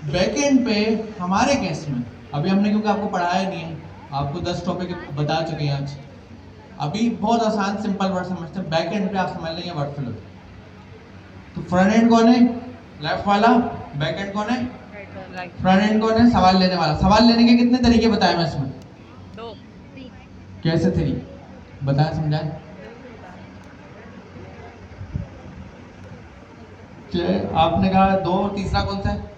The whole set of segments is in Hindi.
बैकएंड पे हमारे केस में अभी हमने, क्योंकि आपको पढ़ाया नहीं है, आपको 10 टॉपिक बता चुके हैं आज, अभी बहुत आसान सिंपल वर्ड समझते हैं। बैकएंड पे आप समझ लेंगे वर्कफ्लो। तो फ्रंट एंड कौन है? लेफ्ट वाला। बैकएंड कौन है? फ्रंट एंड कौन है? सवाल लेने वाला। सवाल लेने के कितने तरीके बताए मैं इसमें? 2 कैसे थ्री? बताया, समझाए? आपने कहा 2, तीसरा कौन सा है?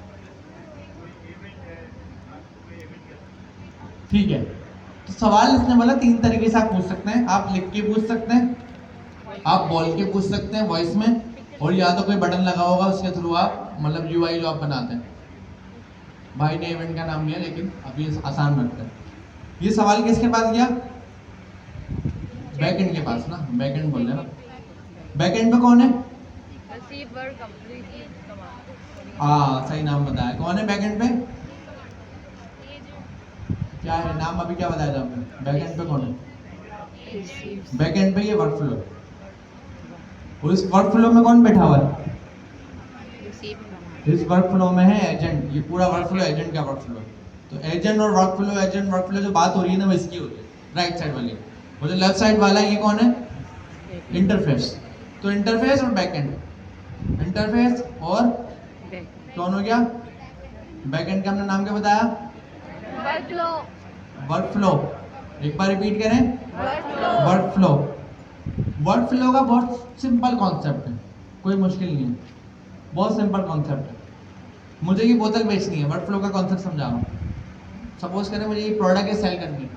ठीक है। तो सवाल इसने बोला 3 तरीके से आप पूछ सकते हैं। आप लिख के पूछ सकते हैं, आप बोल के पूछ सकते हैं वॉइस में, और या तो कोई बटन लगा होगा उसके थ्रू आप, मतलब यूआई जो आप बनाते हैं। भाई ने इवेंट का नाम लिया लेकिन अभी आसान रखते हैं। ये सवाल किसके पास गया? बैकएंड के पास ना, बैकएंड बोल रहे ना। बैकएंड पे कौन है? Receiver complete command. हाँ, सही नाम बताया। कौन है बैकएंड पे? क्या है नाम? अभी क्या बताया था आपने? बैकएंड पे कौन है? बैकएंड पे ये वर्कफ्लो, और इस वर्कफ्लो में कौन बैठा हुआ है? इस वर्कफ्लो में है एजेंट। ये पूरा वर्कफ्लो एजेंट का वर्कफ्लो है। तो एजेंट और वर्कफ्लो, एजेंट वर्कफ्लो जो बात हो रही है ना, वो इसकी होती है, राइट साइड वाली। वो जो लेफ्ट साइड वाला है ये कौन है? इंटरफेस। तो इंटरफेस और बैकएंड, इंटरफेस और कौन हो गया? बैकएंड का हमने नाम क्या बताया? वर्कफ्लो। वर्कफ्लो। एक बार रिपीट करें, वर्कफ्लो। वर्कफ्लो। वर्कफ्लो का बहुत सिंपल कॉन्सेप्ट है, कोई मुश्किल नहीं है, बहुत सिंपल कॉन्सेप्ट है। मुझे ये बोतल बेचनी है, वर्कफ्लो का कॉन्सेप्ट समझा रहा हूँ। सपोज करें मुझे ये प्रोडक्ट है, सेल करनी है।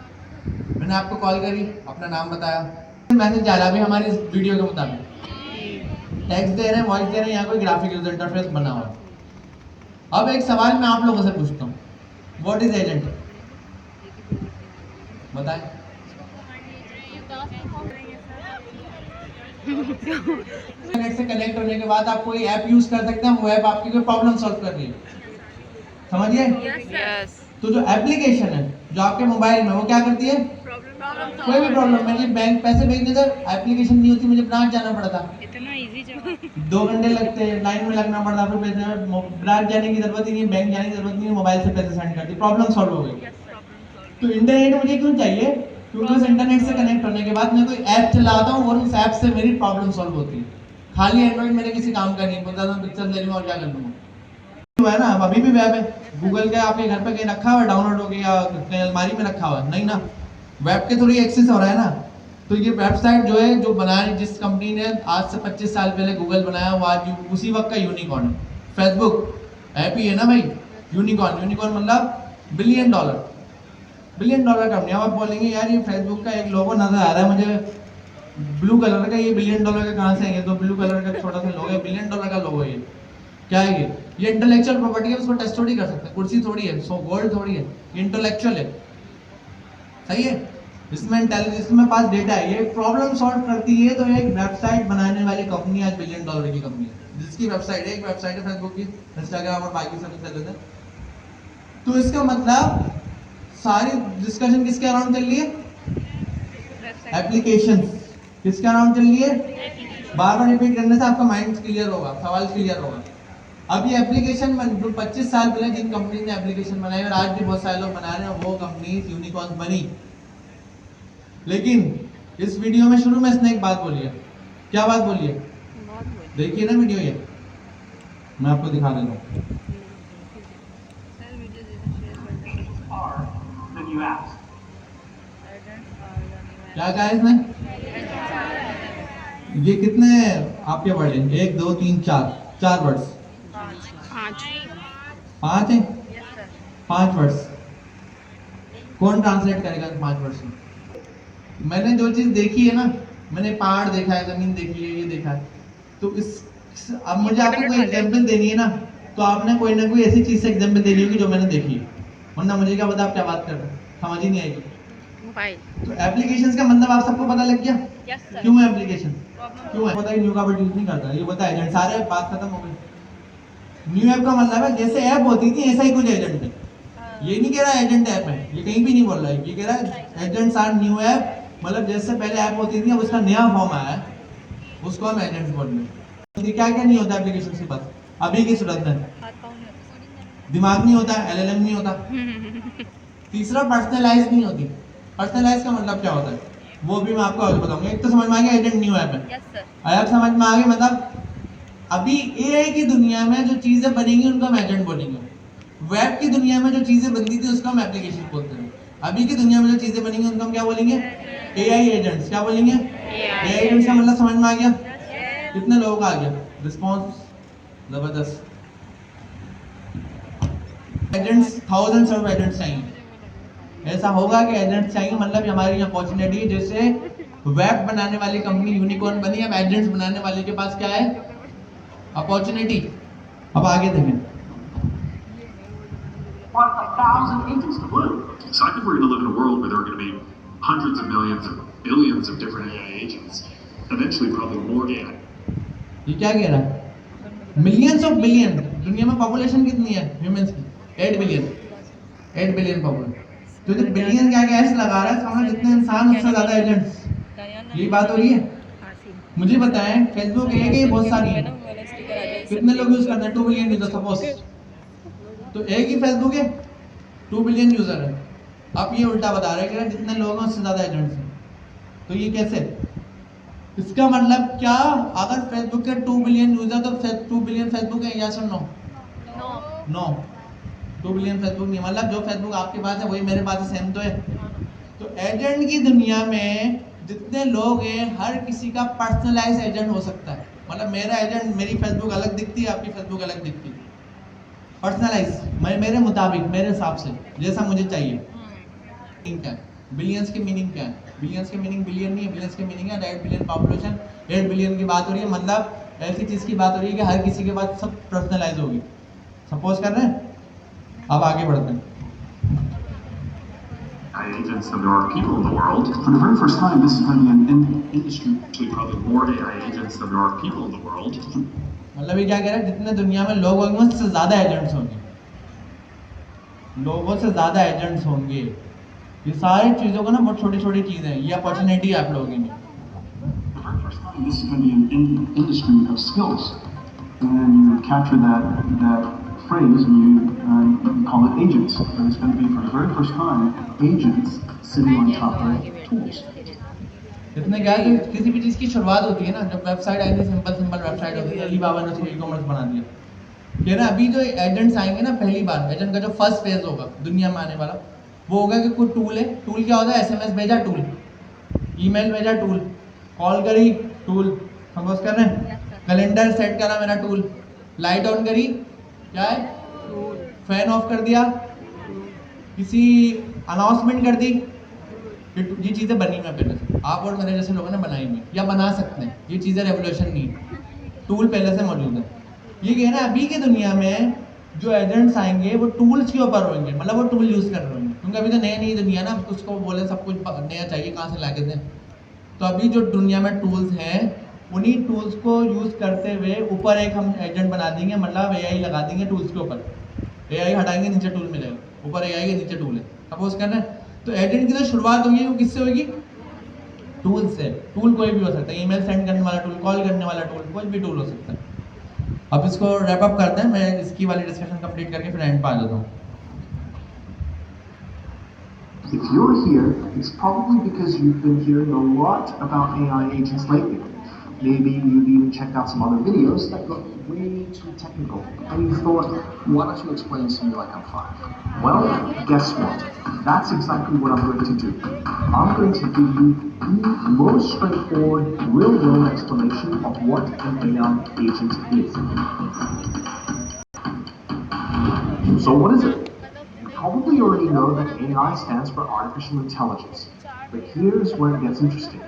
मैंने आपको कॉल करी, अपना नाम बताया, मैसेज जा रहा है अभी हमारी इस वीडियो के मुताबिक, टेक्स्ट दे रहे हैं, वॉइस दे रहे हैं, यहाँ कोई ग्राफिक यूजर इंटरफेस बना हुआ है। अब एक सवाल मैं आप लोगों से पूछता हूँ, व्हाट इज एजेंट? बताएं। इंटरनेट से कनेक्ट होने के बाद आप कोई ऐप यूज कर सकते हैं, वो ऐप आपकी कोई प्रॉब्लम सॉल्व कर रही है, समझिए? यस। तो जो एप्लीकेशन है जो आपके मोबाइल में, वो क्या करती है? कोई भी प्रॉब्लम, मुझे बैंक पैसे भेजने थे, एप्लीकेशन नहीं होती, मुझे ब्रांच जाना पड़ता, इतना इजी जवाब। 2 घंटे लगते हैं, लाइन में लगना पड़ता, फिर पैसे, ब्रांच जाने की जरूरत ही नहीं, बैंक जाने की जरूरत नहीं, मोबाइल से पैसे सेंड करती, प्रॉब्लम सॉल्व हो गई। तो इंटरनेट मुझे क्यों चाहिए? क्योंकि उस इंटरनेट से कनेक्ट होने के बाद मैं कोई ऐप चलाता हूँ और उस ऐप से मेरी प्रॉब्लम सॉल्व होती है। खाली एंड्रॉइड मेरे किसी काम का नहीं, पता था पिक्चर ले लूँ और क्या कर लूँगा। है ना, अब अभी भी वेब है, गूगल का आपके घर पे कहीं रखा हुआ है, डाउनलोड हो गया, कहीं अलमारी में रखा हुआ है? नहीं ना, वेब के थ्रू एक्सेस हो रहा है ना। तो ये वेबसाइट जो है, जो बनाया, जिस कंपनी ने आज से 25 साल पहले गूगल बनाया, वो आज उसी वक्त का यूनिकॉर्न है। फेसबुक ऐप ही है ना भाई, यूनिकॉर्न। यूनिकॉर्न मतलब $1 बिलियन कंपनी। आप बोलेंगे यार ये फेसबुक का एक लोगो नजर आ रहा है मुझे ब्लू कलर का, ये $1 बिलियन का कहाँ से है? ये तो ब्लू कलर का छोटा सा लोगो है, $1 बिलियन का लोगो है। क्या है ये इंटेलेक्चुअल प्रॉपर्टी है, उसको टेस्ट थोड़ी कर सकते हैं, कुर्सी थोड़ी है, सो गोल्ड थोड़ी है, इंटेलेक्चुअल है, सही है? इसमें इंटेलिजेंस, इसमें पास डेटा है, ये प्रॉब्लम सॉल्व करती है। तो एक वेबसाइट बनाने वाली कंपनी आज $1 बिलियन की कंपनी है, जिसकी वेबसाइट है, एक वेबसाइट है फेसबुक की, इंस्टाग्राम और बाकी सब चल रहे थे। तो इसका मतलब सारी डिस्कशन किसके अराउंड चल रही है? एप्लीकेशन। किसके अराउंड चल रही है? बार बार रिपीट करने से आपका माइंड क्लियर होगा, सवाल क्लियर होगा। अब ये एप्लीकेशन 25 साल पहले जिन कंपनी ने एप्लीकेशन बनाई और आज भी बहुत सारे लोग बना रहे हैं, वो कंपनी यूनिकॉर्न बनी। लेकिन इस वीडियो में शुरू में इसने एक बात बोली है। क्या बात बोली है? देखिए ना वीडियो, ये मैं आपको दिखा देता हूँ। क्या कहा है इसने? ये कितने आपके वर्ड हैं? 1 2 3 4 वर्ड्स। 5 है? 5 वर्ड्स। कौन ट्रांसलेट करेगा 5 वर्ड्स में? मैंने जो चीज देखी है ना, मैंने पहाड़ देखा है, जमीन देखी है, ये देखा है, तो अब मुझे आपको कोई एग्जाम्पल देनी है ना, तो आपने कोई ना कोई ऐसी चीज से एग्जाम्पल देनी होगी जो मैंने देखी है, वरना मुझे क्या पता आप क्या बात कर रहे हैं, समझ ही नहीं आएगी। तो एप्लीकेशंस का मतलब आप सबको पता लग गया? क्यों है एप्लीकेशन? क्यों है? पता है न्यू का वर्ड यूज नहीं करता, ये पता है एजेंट, सारे बात खत्म हो गई। न्यू ऐप का मतलब है जैसे ऐप होती थी ऐसा ही कुछ एजेंट है। ये नहीं कह रहा एजेंट ऐप है, ये कहीं भी नहीं बोल रहा है, ये कह रहा है एजेंट्स आर न्यू ऐप, मतलब जैसे पहले ऐप होती थी अब उसका नया फॉर्म आया है, उसको हम एजेंट्स बोल रहे हैं। क्या क्या नहीं होता एप्लीकेशन के पास अभी की सूरत में? दिमाग नहीं होता, LLM नहीं होता। तीसरा पर्सनलाइज नहीं होती। पर्सनलाइज का मतलब क्या होता है वो भी मैं आपको आगे बताऊंगा। एक तो समझ में आ गया एजेंट न्यू ऐप है। Yes sir. अब समझ में आ गया मतलब अभी AI की दुनिया में जो चीजें बनेंगी उनको हम एजेंट बोलेंगे। वेब की दुनिया में जो चीजें बनती थी उसको हम एप्लीकेशन बोलते हैं। अभी की दुनिया में जो चीजें बनेंगी उनको हम क्या बोलेंगे? AI agents. क्या बोलेंगे? AI एजेंट्स का मतलब समझ में आ गया? कितने लोगों का आ गया रिस्पॉन्स? जबरदस्त। एजेंट्स, थाउजेंड्स ऑफ एजेंट्स चाहिए। ऐसा होगा कि एजेंट्स चाहिए, मतलब हमारी अपॉर्चुनिटी है। जैसे वेब बनाने वाली कंपनी यूनिकॉर्न बनी, अब एजेंट्स बनाने वाले के पास क्या है? अपॉर्चुनिटी। अब आगे देखें। 1,000 agents to learn. So I think we're going to live in a world where there are going to be hundreds of millions or billions of different AI agents. Eventually, probably more AI. ये क्या कह रहा है? Millions of billion. दुनिया में पॉपुलेशन कितनी है ह्यूमंस की? 8 बिलियन। 8 billion population. तो जो बिलियन क्या क्या ऐसे लगा रहा है सामने, जितने इंसान उससे ज्यादा एजेंट्स। यही बात हो रही है। मुझे बताएं, फेसबुक एक है, बहुत सारी है। कितने लोग यूज करते हैं? 2 बिलियन यूजर सपोज। तो एक ही फेसबुक है, 2 बिलियन यूजर है। अब ये उल्टा बता रहे हैं कि जितने लोग हैं उससे ज्यादा एजेंट्स हैं। तो ये कैसे? इसका मतलब क्या? अगर फेसबुक के 2 बिलियन यूजर तो 2 बिलियन फेसबुक है, यस और नो? नो। 2 बिलियन फेसबुक नहीं, मतलब जो फेसबुक आपके पास है वही मेरे पास है, सेम तो है। तो एजेंट की दुनिया में जितने लोग हैं हर किसी का पर्सनलाइज एजेंट हो सकता है। मतलब मेरा एजेंट, मेरी फेसबुक अलग दिखती है, आपकी फेसबुक अलग दिखती है। पर्सनलाइज मेरे मुताबिक, मेरे हिसाब से, जैसा मुझे चाहिए। क्या है बिलियंस की मीनिंग? क्या है बिलियंस की मीनिंग? बिलियन नहीं है, बिलियंस की मीनिंग है 8 बिलियन पॉपुलेशन। 8 बिलियन की बात हो रही है, मतलब ऐसी चीज की बात हो रही है कि हर किसी के पास सब पर्सनलाइज होगी। सपोज कर रहे हैं। अब आगे बढ़ते हैं। AI agents than there are people in the world. For the very first time, this is going to be an industry. Actually, probably more AI agents than there are people in the world. मतलब ये क्या कह रहा है? जितने दुनिया में लोग होंगे उससे ज्यादा एजेंट्स होंगे। लोगों से ज्यादा एजेंट्स होंगे। ये सारी चीजों को ना बहुत छोटी छोटी चीजें हैं। ये अपॉर्चुनिटी है आप लोगों के लिए। For the very first time, this is going to be an industry of skills. And you capture that phrase and you call it agents. And it's going to be for the very first time agents sitting on top of tools. इतने क्या है कि किसी भी चीज की शुरुआत होती है ना, जब वेबसाइट आई थी, सिंपल सिंपल वेबसाइट होती है, अलीबाबा ने उसको ई-कॉमर्स बना दिया। ये ना अभी जो एजेंट्स आएंगे ना, पहली बार एजेंट का जो फर्स्ट फेज होगा दुनिया में आने वाला, वो होगा कि कोई टूल है। टूल क्या होता है? SMS भेजा टूल, ईमेल भेजा टूल, कॉल करी टूल, सपोज कर रहे हैं, कैलेंडर सेट करा मेरा टूल, लाइट ऑन करी क्या है? फैन ऑफ कर दिया, किसी अनाउंसमेंट कर दी। ये चीज़ें बनी हुई हैं पहले से, आप और मेरे जैसे लोगों ने बनाई हुई या बना सकते हैं। ये चीज़ें रेवोल्यूशन नहीं है, टूल पहले से मौजूद है। ये कहना है अभी की दुनिया में जो एजेंट्स आएंगे वो टूल्स के ऊपर होंगे, मतलब वो टूल यूज़ कर रहे होंगे, क्योंकि अभी तो नई नई दुनिया ना, उसको बोले सब कुछ नया चाहिए, कहाँ से ला के दें। तो अभी जो दुनिया में टूल्स हैं उन्हीं टूल्स को यूज़ करते हुए ऊपर एक हम एजेंट बना देंगे, मतलब AI लगा देंगे टूल्स के ऊपर। AI हटाएंगे, नीचे टूल मिलेगा, ऊपर AI के नीचे टूल है, सपोज करना है। तो एजेंट की जो शुरुआत होगी वो किससे होगी? टूल से। टूल कोई भी हो सकता है, ईमेल सेंड करने वाला टूल, कॉल करने वाला टूल, कोई भी टूल हो सकता है। अब इसको रैप अप करते हैं, मैं इसकी वाली डिस्कशन कंप्लीट करके फिर एंड पे आ जाता हूँ। If you're here, it's probably because you've been hearing a lot about AI agents lately. Maybe you've even checked out some other videos that got way too technical, and you thought, why don't you explain to me like I'm 5? Well, guess what? That's exactly what I'm going to do. I'm going to give you the most straightforward, real-world explanation of what an AI agent is. So what is it? You probably already know that AI stands for artificial intelligence. But here's where it gets interesting.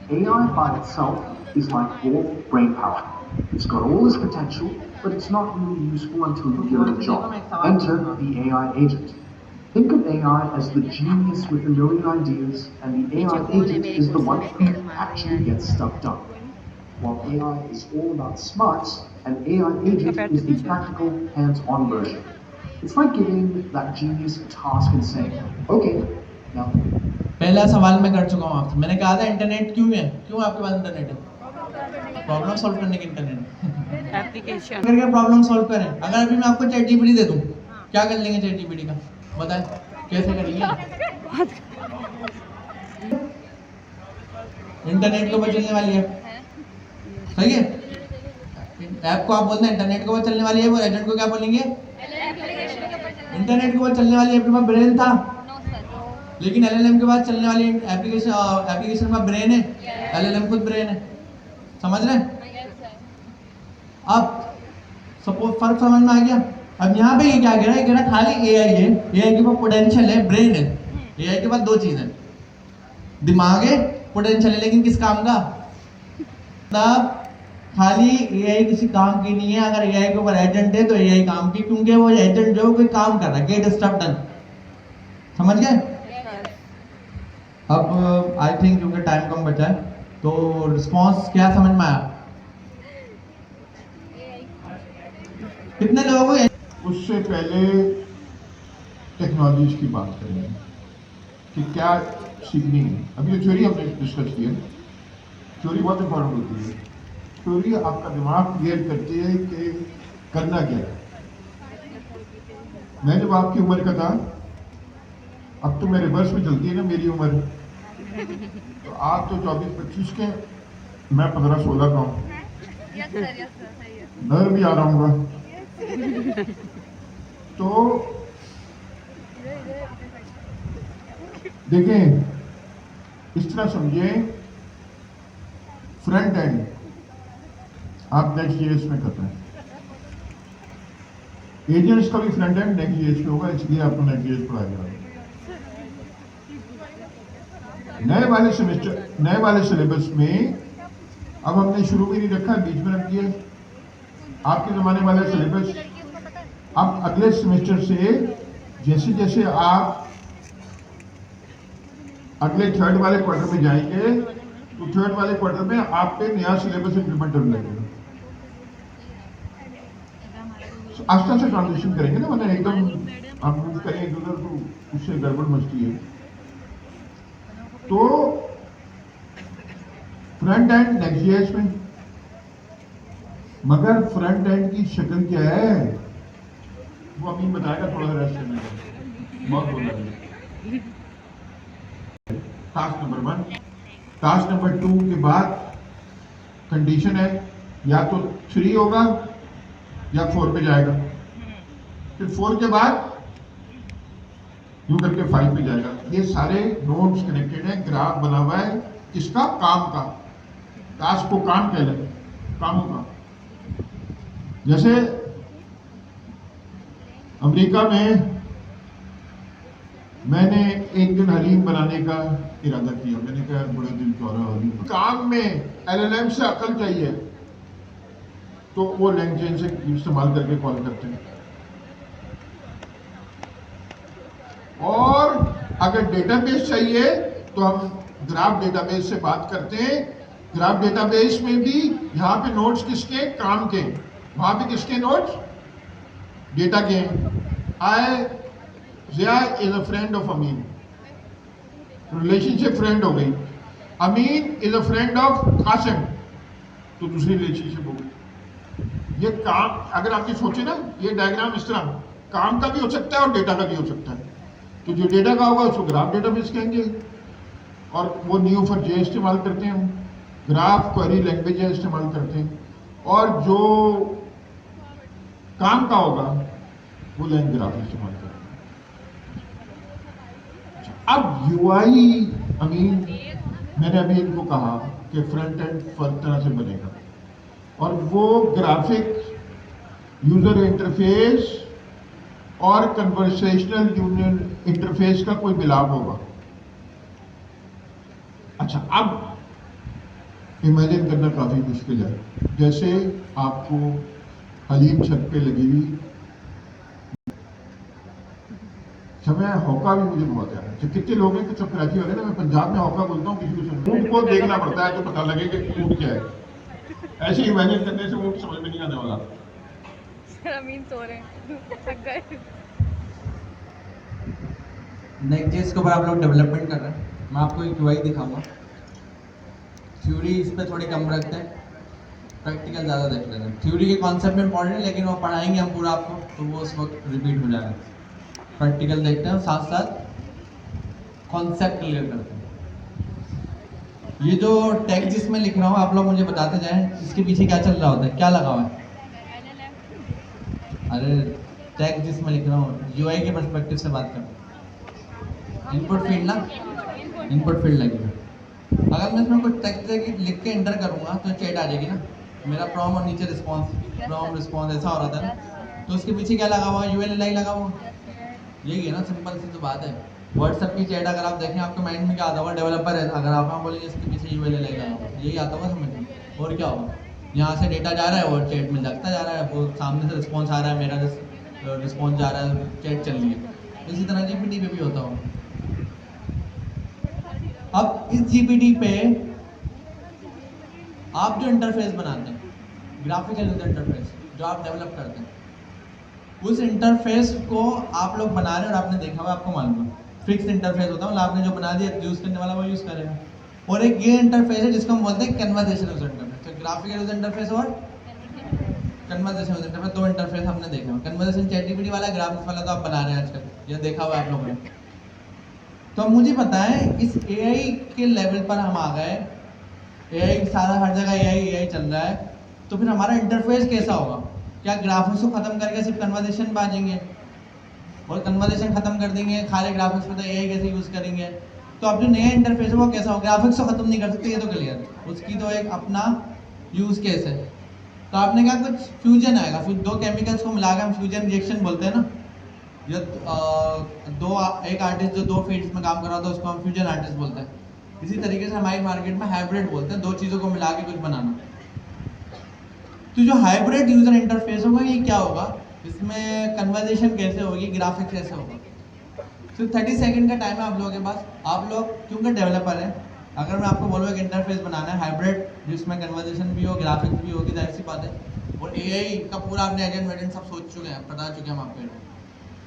AI by itself is like raw brain power. It's got all this potential, but it's not really useful until you give it a job. Enter the AI agent. Think of AI as the genius with a million ideas, and the AI agent is the one who actually gets stuff done. While AI is all about smarts, an AI agent is the practical, hands-on version. It's like giving that genius a task and saying, okay, now. पहला सवाल मैं कर चुका हूँ आपसे, मैंने कहा था इंटरनेट क्यों है? क्यों आपके पास इंटरनेट है? प्रॉब्लम सॉल्व करने के इंटरनेट एप्लीकेशन करके प्रॉब्लम सॉल्व करें। अगर अभी मैं आपको ChatGPT दे दूँ क्या कर लेंगे चैट जीपीटी का, बताएं कैसे करेंगे? इंटरनेट के ऊपर चलने वाली है, सही है। ऐप को आप बोलते हैं इंटरनेट के ऊपर चलने वाली है, वो एजेंट को क्या बोलेंगे? इंटरनेट के ऊपर चलने वाली ऐप के पास ब्रेन था, लेकिन एलएलएम के बाद चलने वाली एप्लीकेशन में ब्रेन है, एलएलएम खुद ब्रेन है, समझ रहे हैं? अब सपोज फर्क समझ में आ गया। अब यहाँ पे ये क्या कह रहा है, कह रहा है खाली एआई है, एआई के पास पोटेंशियल है, ब्रेन है। एआई के पास दो चीज है, दिमाग है, पोटेंशियल है, लेकिन किस काम का? मतलब खाली एआई किसी काम की नहीं है। अगर एआई के ऊपर एजेंट है तो एआई काम की, क्योंकि वो एजेंट जो कोई काम कर रहा है, गेट स्टफ डन, समझ गए? अब आई थिंक क्योंकि टाइम कम बचा है तो रिस्पॉन्स क्या समझ में आया? कितने लोगों को? उससे पहले टेक्नोलॉजीज की बात करेंगे कि क्या सीखनी है। अभी जो थ्योरी हमने डिस्कस की है, थ्योरी बहुत इंपॉर्टेंट होती है। थ्योरी आपका दिमाग क्लियर करती है कि करना क्या है। मैं जब आपकी उम्र का था, अब तो मैं रिवर्स में चलती है ना मेरी उम्र, तो आप तो 24-25 के, मैं 15-16 का हूँ। नजर भी आ रहा हूँ। तो देखें, इस तरह समझें, फ्रंट एंड आप नेक्स्ट ईयर्स में करते हैं, एजेंट्स का भी फ्रंट एंड नेक्स्ट ईयर्स में होगा, इसलिए आपको नेक्स्ट ईयर्स पढ़ाया जाएगा। नए वाले सिलेबस में अब हमने शुरू में नहीं रखा, बीच में रख दिया। आपके जमाने वाले सिलेबस अब अगले सेमेस्टर से जैसे जैसे आप अगले थर्ड वाले क्वार्टर में जाएंगे तो थर्ड वाले क्वार्टर में आप पे नया सिलेबस इंप्लीमेंट होने लगेगा। आस्ते से ट्रांजिशन करेंगे ना, मतलब एकदम हम मूव करेंगे इधर तो उससे गड़बड़ मचती है। तो फ्रंट एंड नेक्स्ट ईयर्स में, मगर फ्रंट एंड की शक्ल क्या है वो अमीन बताएगा, थोड़ा सा रेस्ट करने का, बहुत बोल रहा है। टास्क नंबर 1, टास्क नंबर 2 के बाद कंडीशन है या तो 3 होगा या 4 पे जाएगा, फिर 4 के बाद यूं करके 5 पे जाएगा। ये सारे नोड्स कनेक्टेड हैं, ग्राफ बना हुआ है, किसका? काम का। टास्क को काम कहते हैं, कामों का। जैसे अमेरिका में मैंने एक दिन हलीम बनाने का इरादा किया, मैंने कहा बड़ा दिल चाह हलीम। काम में एलएलएम से अकल चाहिए तो वो लैंग्वेज से इस्तेमाल करके कॉल करते हैं। और अगर डेटाबेस चाहिए तो हम ग्राफ डेटाबेस से बात करते हैं। ग्राफ डेटाबेस में भी यहाँ पे नोट्स किसके? काम के। वहां पे किसके नोट्स? डेटा के। Zia is a friend of Amin, relationship friend हो गई। Amin is a friend of Kasim, तो दूसरी रिलेशनशिप हो गई। ये काम अगर आपकी सोचे ना, ये डायग्राम इस तरह काम का भी हो सकता है और डेटा का भी हो सकता है। तो जो डेटा का होगा उसको ग्राफ डेटाबेस कहेंगे, और वो Neo4j इस्तेमाल करते हैं, ग्राफ क्वेरी लैंग्वेज इस्तेमाल करते हैं। और जो काम का होगा वो लाइन ग्राफ इस्तेमाल करते हैं। अब यूआई अमीन, मैंने अभी इनको कहा कि फ्रंट एंड फर्क तरह से बनेगा, और वो ग्राफिक यूजर इंटरफेस और कन्वर्सेशनल यूनियन इंटरफेस का कोई मिलाप होगा। अच्छा, अब इमेजिन करना काफी मुश्किल है। जैसे आपको हलीम छत पे लगी हुई, समय हौका भी मुझे बहुत याद है। कितने लोग हैं, कुछ कराची वाले ना, मैं पंजाब में हौका बोलता हूँ, किसी को ऊँट को देखना पड़ता है तो पता लगे कि ऊँट क्या है। ऐसे इमेजिन करने से ऊँट समझ में नहीं आने वाला। अमीन सो रहे हैं, थक गए। नेक्स्ट के ऊपर आप लोग डेवलपमेंट कर रहे हैं, मैं आपको एक यूआई दिखाऊंगा। थ्योरी इस पर थोड़ी कम रखते हैं, प्रैक्टिकल ज़्यादा देख लेना। थ्योरी के कॉन्सेप्ट में इंपॉर्टेंट है, लेकिन वो पढ़ाएंगे हम पूरा आपको तो वो उस वक्त रिपीट हो जाएगा। प्रैक्टिकल देखते हैं, साथ साथ कॉन्सेप्ट क्लियर करते हैं। ये जो टेक्स्ट जिसमें लिख रहा हूँ आप लोग मुझे बताते जाएं, इसके पीछे क्या चल रहा होता है, क्या लगा हुआ है? अरे टेक्स्ट जिसमें लिख रहा हूँ यूआई के पर्सपेक्टिव से बात करते हैं। इनपुट फील्ड ना, इनपुट फील्ड लगेगा। अगर मैं इसमें कुछ टेक्स्ट लिख के एंटर करूँगा तो चैट आ जाएगी ना, मेरा प्रॉम और नीचे रिस्पॉन्स, प्रॉम रिस्पॉन्स ऐसा हो रहा था ना। तो उसके पीछे क्या लगा हुआ है? यूएलएलआई लगा हुआ, यही है ना, सिंपल सी तो बात है। व्हाट्सएप की चैट अगर आप देखें आपके माइंड में क्या आता होगा? डेवलपर है, अगर आप बोलेंगे इसके पीछे यूएलएलआई लगा हुआ, यही आता होगा समझ में। और क्या होगा? यहाँ से डेटा जा रहा है और चैट में लगता जा रहा है, वो सामने से रिस्पॉन्स आ रहा है, मेरा रिस्पॉन्स जा रहा है, चैट चल रही है। इसी तरह जीपीटी पे भी होता होगा। अब इस जीपीटी पे आप जो इंटरफेस बनाते हैं, ग्राफिकल यूजर इंटरफेस जो आप डेवलप करते हैं, उस इंटरफेस को आप लोग बना रहे हैं और आपने देखा हुआ, आपको मालूम है फिक्स इंटरफेस होता है, मतलब आपने जो बना दिया यूज करने वाला वो यूज करेगा। और एक ये इंटरफेस है जिसको हम बोलते हैं कन्वर्सेशन यूजर इंटरफेस। तो ग्राफिकल यूजर इंटरफेस और कन्वर्सेशन यूजर इंटरफेस, दो इंटरफेस हमने देखा हुआ। कन्वर्सेशन चैटजीपीटी वाला, ग्राफिक्स वाला तो आप बना रहे हैं आजकल, ये देखा हुआ आप लोगों ने। तो अब मुझे पता है इस एआई के लेवल पर हम आ गए, एआई सारा हर जगह एआई चल रहा है, तो फिर हमारा इंटरफेस कैसा होगा? क्या ग्राफिक्स को खत्म करके सिर्फ कन्वर्सेशन बाजेंगे और कन्वर्सेशन खत्म कर देंगे, खाली ग्राफिक्स पे तो एआई कैसे यूज करेंगे? तो अब जो नया इंटरफेस है वो कैसा हो? ग्राफिक्स को खत्म नहीं कर सकते, ये तो क्लियर है, उसकी तो एक अपना यूज केस है। तो आपने कहा कुछ फ्यूजन आएगा, फिर दो केमिकल्स को मिलाकर हम फ्यूजन रिएक्शन बोलते हैं ना। जो एक आर्टिस्ट जो दो फील्ड्स में काम कर रहा था उसको हम फ्यूजन आर्टिस्ट बोलते हैं। इसी तरीके से हमारी मार्केट में हाइब्रिड बोलते हैं, दो चीज़ों को मिला के कुछ बनाना। तो जो हाइब्रिड यूजर इंटरफेस होगा ये क्या होगा? इसमें कन्वर्सेशन कैसे होगी, ग्राफिक्स कैसे होगा? तो 30 सेकंड का टाइम है आप लोगों के पास। आप लोग क्योंकि डेवलपर हैं, अगर मैं आपको बोलूँ एक इंटरफेस बनाना है हाइब्रिड जिसमें कन्वर्सेशन भी हो, ग्राफिक्स भी होगी, जाहिर सी बात है, और एआई का पूरा आपने एजेंट वेजेंट सब सोच चुके हैं, बता चुके हैं हम आपको।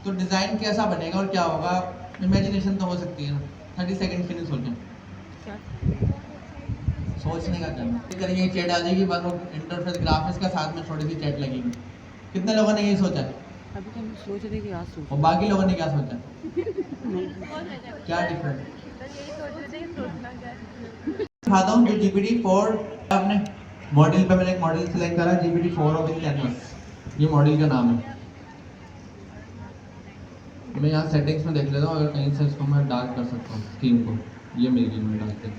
तो डिज़ाइन कैसा बनेगा और क्या होगा? इमेजिनेशन तो हो सकती है ना, 30 सेकंड के लिए सोचें, सोचने का करना करेंगे। चैट आ जाएगी, बस वो इंटरफेस ग्राफिक्स का साथ में छोटी सी चैट लगेगी। कितने लोगों ने ये सोचा? अभी तो हम सोच रहे थे कि आज सोच और बाकी लोगों ने क्या सोचा? क्या डिफरेंट? दिखाता हूँ जो GPT-4 आपने मॉडल पे, मैंने एक मॉडल सिलेक्ट करा GPT-4 विद कैनवस, ये मॉडल का नाम है। मैं यहाँ सेटिंग्स में देख लेता हूँ, अगर कहीं से इसको मैं डार्क कर सकता हूँ थीम को, ये मेरी गेम में डालते हैं।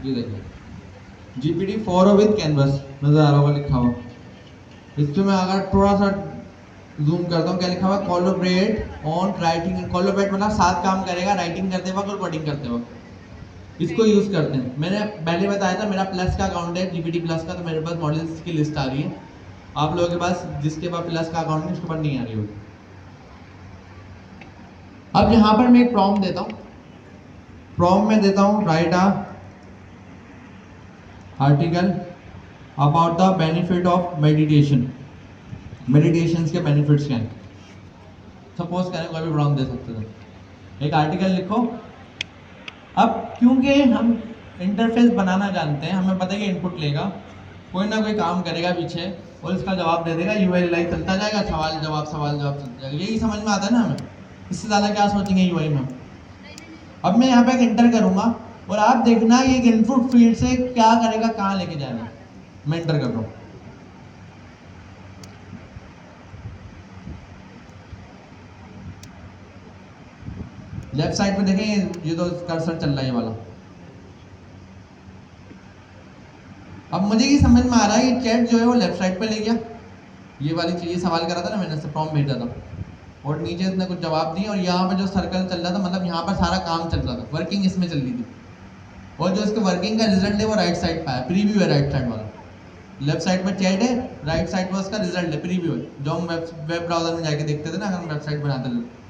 ये देखिए GPT-4 विद कैनवस नजर आ रहा होगा लिखा हुआ। इस पे मैं अगर थोड़ा सा जूम करता हूँ, क्या लिखा हुआ? Collaborate on writing. कोलैबोरेट मतलब साथ काम करेगा राइटिंग करते वक्त और कोडिंग करते वक्त, इसको यूज करते हैं। मैंने पहले बताया था मेरा प्लस का अकाउंट है GPT प्लस का, तो मेरे पास मॉडल्स की लिस्ट आ रही है। आप लोगों के पास जिसके पास प्लस का अकाउंट है उसके पास नहीं आ रही होगी। अब यहाँ पर मैं एक प्रॉम्प्ट देता हूँ, प्रॉम्प्ट में देता हूँ right a article about the benefit of meditation. Meditation के बेनिफिट्स क्या हैं? सपोज करें कोई भी प्रॉम्प्ट दे सकते थे, एक आर्टिकल लिखो। अब क्योंकि हम इंटरफेस बनाना जानते हैं, हमें पता है कि इनपुट लेगा, कोई ना कोई काम करेगा पीछे और इसका जवाब दे देगा, यूआई चलता जाएगा, सवाल जवाब चलता जाएगा, यही समझ में आता है ना हमें। इससे ज़्यादा क्या सोचेंगे यूआई में। अब मैं यहाँ पे एक इंटर करूँगा और आप देखना ये इनपुट फील्ड से क्या करेगा, कहाँ लेके जाएगा। मैं इंटर कर रहा हूँ, लेफ्ट साइड पे देखें, ये तो कर्सर चल रहा है ये वाला। अब मुझे ये समझ में आ रहा है ये चैट जो है वो लेफ्ट साइड पे ले गया, ये वाली चीज़ सवाल करा था ना मैंने, प्रॉम्प्ट भेजा था और नीचे इसने कुछ जवाब दिए, और यहाँ पे जो सर्कल चल रहा था मतलब यहाँ पर सारा काम चल रहा था, वर्किंग इसमें चल रही थी, और जो इसके वर्किंग का रिजल्ट है वो राइट साइड पे है, प्रीव्यू है राइट साइड वाला। लेफ्ट साइड पर चैट है, राइट साइड पर उसका रिजल्ट है, प्रीव्यू है, जो हम वेब ब्राउजर में जाके देखते थे ना अगर हम वेबसाइट बनाते थे।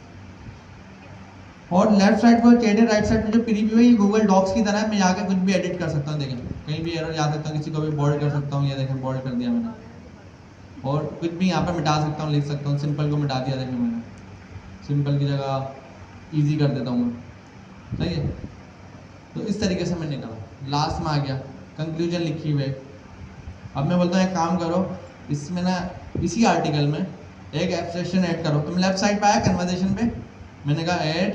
और लेफ्ट साइड पर चैट है, राइट साइड पर जो प्रीव्यू है ये गूगल डॉक्स की तरह है, मैं यहाँ के कुछ भी एडिट कर सकता हूँ। देखें कहीं भी एरर जा सकता हूँ, किसी को भी बोल्ड कर सकता हूँ, ये देखें बोल्ड कर दिया मैंने, और कुछ भी यहाँ पर मिटा सकता हूँ, लिख सकता हूँ। सिंपल को मिटा दिया, देखें मैंने सिंपल की जगह इजी कर देता हूँ मैं, सही है। तो इस तरीके से मैंने कहा, लास्ट में आ गया कंक्लूजन लिखी हुई है, अब मैं बोलता हूँ एक काम करो, इसमें ना इसी आर्टिकल में एक एब्स्ट्रैक्शन ऐड करो। तुम लेफ्ट साइड पे आया कन्वर्सेशन पे, मैंने कहा ऐड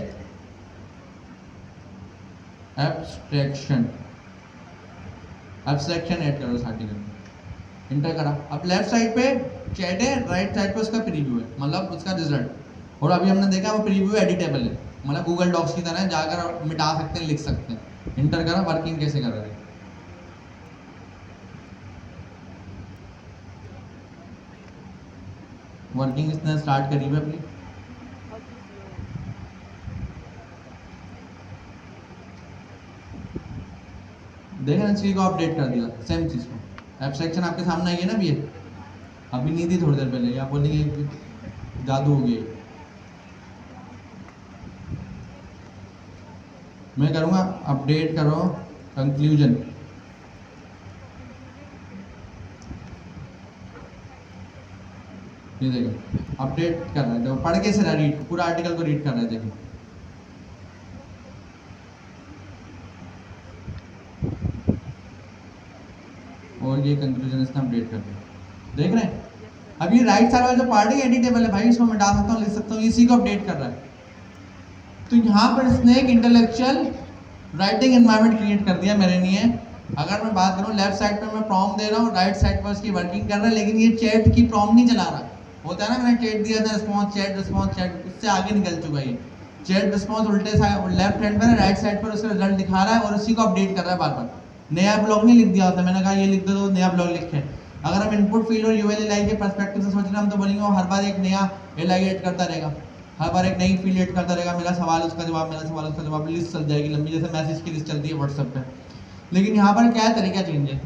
एब्स्ट्रैक्शन ऐड करो इस आर्टिकल में, इंटर करा। अब लेफ्ट साइड पे चैट है, राइट साइड पे उसका प्रीव्यू है, मतलब उसका रिजल्ट। और अभी हमने देखा वो प्रीव्यू एडिटेबल है, मतलब गूगल डॉक्स की तरह जाकर मिटा सकते हैं, लिख सकते हैं। इंटर करा, वर्किंग कैसे कर रहे हैं। वर्किंग इसने स्टार्ट करी है अपनी। देखें ना, चीज को अपडेट कर दिया, सेम चीज को। एब्स्ट्रैक्शन आपके सामने आई है ना अभी, ये अभी नहीं थी थोड़ी देर पहले, या बोलेंगे जादू हो गई। मैं करूँगा अपडेट करो कंक्लूजन। ये देखो अपडेट कर रहा है, देखो पढ़ के से रीड, पूरा आर्टिकल को रीड कर रहा है। देखो और ये कंक्लूजन इसने अपडेट कर दिया, देख रहे हैं। अब ये राइट साइड वाला जो पार्ट है एडिटेबल है भाई, इसको मैं डाल सकता हूँ, लिख सकता हूँ, इसी को अपडेट कर रहा है। तो यहाँ पर इसने एक इंटेलेक्चुअल राइटिंग एनवायरनमेंट क्रिएट कर दिया मेरे लिए। अगर मैं बात करूँ लेफ्ट साइड पे मैं प्रॉम्प्ट दे रहा हूँ, राइट साइड पर उसकी वर्किंग कर रहा है, लेकिन ये चैट की प्रॉम्प्ट नहीं चला रहा। होता है ना, मैंने चैट दिया था, रिस्पॉन्स चैट, उससे आगे निकल चुका है। चैट रिस्पॉन्स उल्टे साइड लेफ्ट हैंड पर है, राइट साइड पर उसका रिजल्ट दिखा रहा है और उसी को अपडेट कर रहा है बार बार। नया ब्लॉग नहीं लिख दिया होता, मैंने कहा ये लिख दो तो नया ब्लॉग लिखे। अगर हम इनपुट फील्ड और यूएल एलआई के पर्सपेक्टिव से सोच रहे हैं, हम तो बोलेंगे वो हर बार एक नया एलआई ऐड करता रहेगा, हर बार एक नई फील्ड ऐड करता रहेगा, मेरा सवाल उसका जवाब, मेरा सवाल उसका जवाब, लिस्ट चल जाएगी लंबी, जैसे मैसेज की लिस्ट चलती है व्हाट्सएप पे। लेकिन यहाँ पर क्या तरीका चेंज है,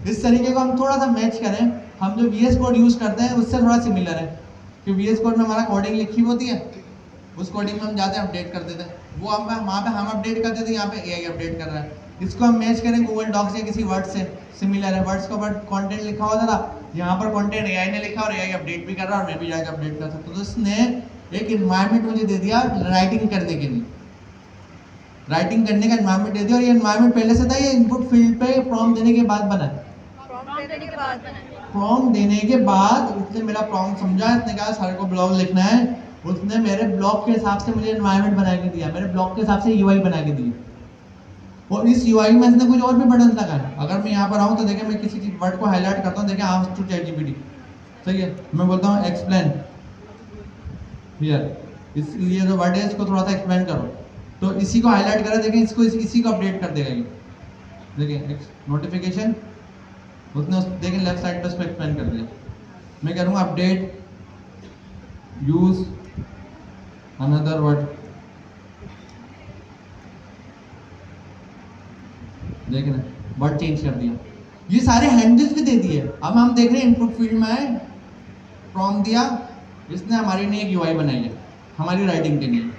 इस तरीके को हम थोड़ा सा मैच करें। हम जो VS कोड यूज़ करते हैं उससे थोड़ा सिमिलर है, कि VS कोड में हमारा कोडिंग लिखी होती है, उस कोडिंग में हम जाते हैं अपडेट कर देते हैं, वो हम वहाँ पे हम अपडेट करते थे, यहाँ पे AI अपडेट कर रहा है। इसको हम मैच करें गूगल डॉक्स या किसी वर्ड से, सिमिलर है। वर्ड्स का वर्ड कंटेंट लिखा होता था, यहाँ पर कंटेंट AI ने लिखा और AI अपडेट भी कर रहा है, और मैं भी जाकर अपडेट कर सकता हूँ। तो इसने एक इन्वायरमेंट मुझे दे दिया राइटिंग करने के लिए, राइटिंग करने का इन्वायरमेंट दे दिया। और ये इन्वायरमेंट पहले से था, ये इनपुट फील्ड पे प्रॉम्प्ट देने के बाद बना है। प्रॉम्प्ट देने के बाद उसने मेरा प्रॉम्प्ट समझा, इसने कहा सर को ब्लॉग लिखना है, उसने मेरे ब्लॉग के हिसाब से मुझे इन्वायरमेंट बना के दिया, मेरे ब्लॉग के हिसाब से UI बना के दी। और इस UI में इसने कुछ और भी बटन लगा है। अगर मैं यहाँ पर आऊँ तो देखें, मैं किसी चीज वर्ड को हाईलाइट करता हूँ, देखें आस्क टू ChatGPT, सही है, मैं बोलता हूँ एक्सप्लेन हियर, ये जो वर्ड है इसको थोड़ा सा एक्सप्लेन करो, तो इसी को हाईलाइट करा, देखें इसको इसी को अपडेट कर देगा ये। देखिए नोटिफिकेशन, उसने देखें लेफ्ट साइड पर इसको एक्सप्लेन कर दिया। मैं करूँगा अपडेट यूज अनदर वर्ड, देखना वर्ड चेंज कर दिया, ये सारे हैंडल्स भी दे दिए। अब हम देख रहे हैं इनपुट फील्ड में आए, प्रॉम्प्ट दिया, इसने हमारी ने एक UI बनाई है हमारी राइटिंग के लिए।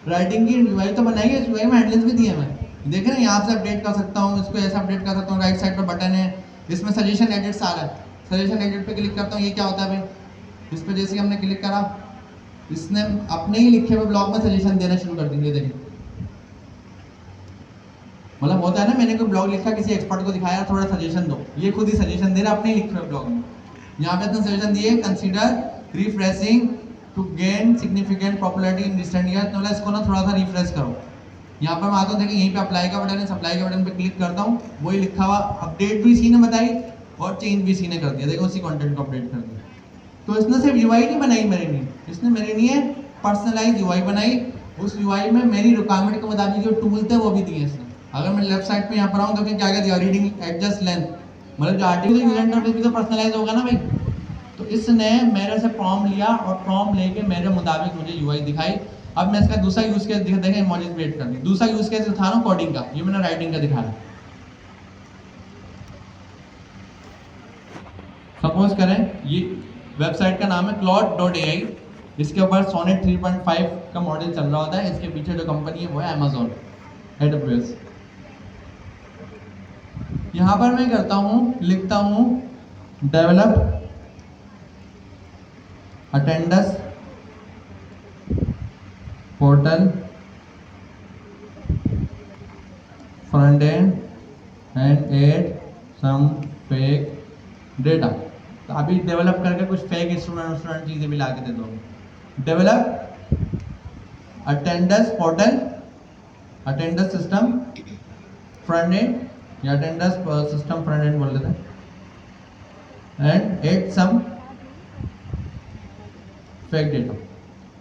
राइटिंग की UI तो बनाई है, इस UI में हैंडल्स भी दिए हैं। मैं देख रहे हैं यहाँ से अपडेट कर सकता हूँ, इसको ऐसा अपडेट कर सकता हूँ, राइट साइड पर बटन है, इसमें सजेशन एडिट्स आ रहा है, सजेशन एडिट पे क्लिक करता हूँ, ये क्या होता है भाई, इस पर जैसे हमने क्लिक करा, इसने अपने ही लिखे हुए ब्लॉग में सजेशन देना शुरू कर देंगे। देखिए मतलब होता है ना, मैंने कोई ब्लॉग लिखा, किसी एक्सपर्ट को दिखाया थोड़ा सजेशन दो, ये खुद ही सजेशन दे रहा है अपने ही लिखे हुए ब्लॉग में। यहाँ पे इसने सजेशन दिए, consider refreshing to gain significant popularity in recent year, तो इसको ना थोड़ा सा रिफ्रेश करो। यहाँ पर मैं आता हूँ, देखिए यहीं पे अप्लाई का बटन है, अप्लाई के बटन पे क्लिक करता हूँ, वही लिखा हुआ अपडेट भी इसी ने बताई और चेंज भी इसी ने कर दिया, देखो उसी कंटेंट को अपडेट कर दिया। तो इसने सिर्फ UI नहीं बनाई मेरे लिए, इसने मेरे लिए पर्सनलाइज UI बनाई, उस UI में मेरी रिक्वायरमेंट के मुताबिक जो टूल थे वो भी दिए इसने। अगर मैं लेफ्ट साइड पे यहाँ पर आऊँ तो क्या क्या दिया, रीडिंग एडजस्ट लेंथ, मतलब जो आर्टिकल यूजर इंटरफेस भी तो पर्सनलाइज होगा ना भाई। तो इसने मेरे से प्रॉम्प्ट लिया और प्रॉम्प्ट लेके मेरे मुताबिक मुझे UI दिखाई। अब मैं इसका दूसरा यूज केस देखें, इमोजीज वेट कर दी, दूसरा यूज केस दिखा रहा हूँ कोडिंग का, ये मैंने राइटिंग का दिखा रहा। सपोज करें ये वेबसाइट का नाम है claude.ai, इसके ऊपर सोनेट 3.5 का मॉडल चल रहा होता है, इसके पीछे जो कंपनी है वो है Amazon AWS। यहाँ पर मैं करता हूँ, लिखता हूँ develop attendance portal front end add some fake data. तो अभी डेवलप करके कुछ फेक स्टूडेंट चीज़ें भी ला के दे दो। Develop attendance portal, attendance system front end या अटेंडेंस सिस्टम फ्रंट एंड बोल देते हैं, and add some fake data.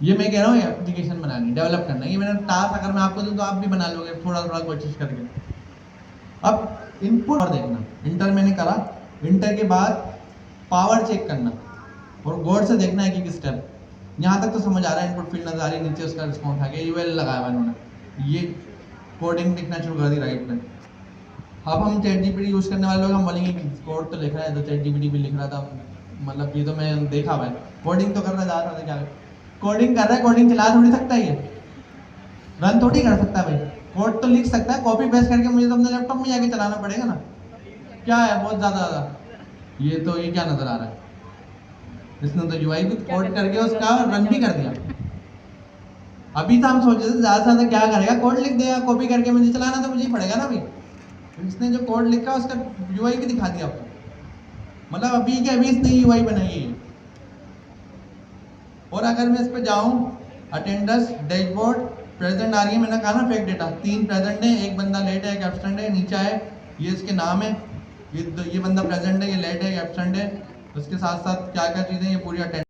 ये मैं कह रहा हूँ एप्लीकेशन बनानी, डेवलप करना। ये मैंने टास्क अगर मैं आपको दूँ तो आप भी बना लोगे थोड़ा थोड़ा कोशिश करके। अब इनपुट और देखना, इंटर मैंने करा, इंटर के बाद पावर चेक करना और गौर से देखना है कि किस स्टेप। यहाँ तक तो समझ आ रहा है, इनपुट फील्ड नजर आ रही, नीचे उसका रिस्पॉन्स आ गया, यूएल लगाया हुआ इन्होंने, ये कोडिंग लिखना शुरू कर दी राइट में। अब हम चैट जीपीटी यूज़ करने वाले लोग हम बोलेंगे कि कोड तो लिख रहा है, तो चैट जीपीटी भी लिख रहा था, मतलब ये तो मैं देखा हुआ है, कोडिंग तो करना जा रहा था, क्या कोडिंग कर रहा है, कोडिंग चला थोड़ी सकता है, ये रन थोड़ी कर सकता है भाई। कोड तो लिख सकता है, कॉपी पेस्ट करके मुझे तो अपने लैपटॉप में जाके चलाना पड़ेगा ना। क्या है बहुत ज़्यादा, ये तो ये क्या नज़र आ रहा है, इसने तो यूआई भी कोड करके उसका रन भी कर दिया। अभी तो हम सोचे थे ज़्यादा से ज़्यादा क्या करेगा, कोड लिख देगा, कॉपी करके मुझे चलाना तो मुझे ही पड़ेगा ना भाई। इसने जो कोड लिखा उसका यूआई भी दिखा दिया आपको, मतलब अभी के अभी इसने यूआई बनाई है। और अगर मैं इस पर जाऊँ, अटेंडेंस डैशबोर्ड प्रेजेंट आ रही है, मैंने कहा ना फेक डेटा, 3 प्रेजेंट है, एक बंदा लेट है, एक एब्सेंट है, नीचे है ये इसके नाम है, ये बंदा प्रेजेंट है, ये लेट है, ये एब्सेंट है, उसके साथ साथ क्या क्या चीज़ें, ये पूरी अटेंडेंस